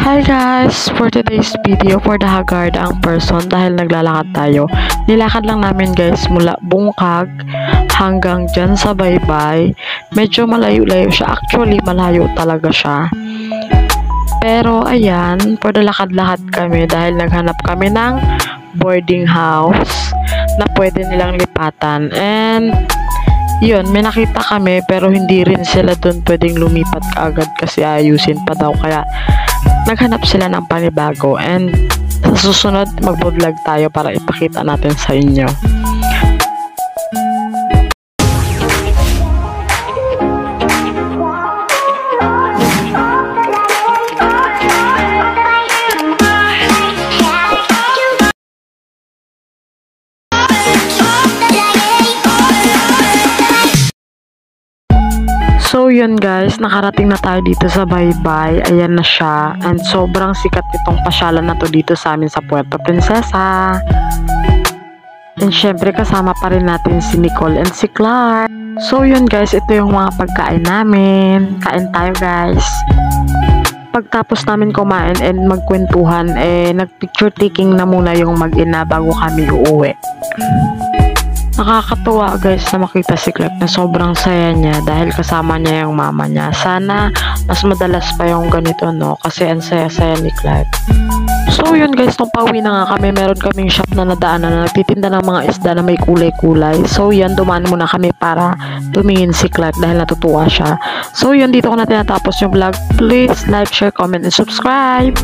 Hi guys! For today's video, for the Haggard ang person dahil naglalakad tayo. Nilakad lang namin guys mula Bungkag hanggang dyan sa Baybay. Medyo malayo-layo siya. Actually, malayo talaga siya. Pero ayan, for the lakad-lakad kami dahil naghanap kami ng boarding house na pwede nilang lipatan. And yun, may nakita kami pero hindi rin sila dun pwedeng lumipat kaagad kasi ayusin pa daw. Kaya naghanap sila ng panibago, and sa susunod mag-vlog tayo para ipakita natin sa inyo. So yun guys, nakarating na tayo dito sa Baybay. Ayan na siya. And sobrang sikat itong pasyalan na to dito sa amin sa Puerto Princesa. And syempre kasama pa rin natin si Nicole and si Clark. So yun guys, ito yung mga pagkain namin. Kain tayo guys. Pagtapos namin kumain and magkwentuhan, nag-picture taking na muna yung mag-ina bago kami uuwi. Nakakatuwa guys na makita si Clark na sobrang saya niya dahil kasama niya yung mama niya. Sana mas madalas pa yung ganito, no? Kasi ang saya-saya ni Clark. So yun guys, nung pauwi na nga kami, meron kaming shop na nadaanan na nagtitinda ng mga isda na may kulay-kulay. So yan, dumaan muna kami para tumingin si Clark dahil natutuwa siya. So yun, dito ko na tinatapos yung vlog. Please like, share, comment, and subscribe!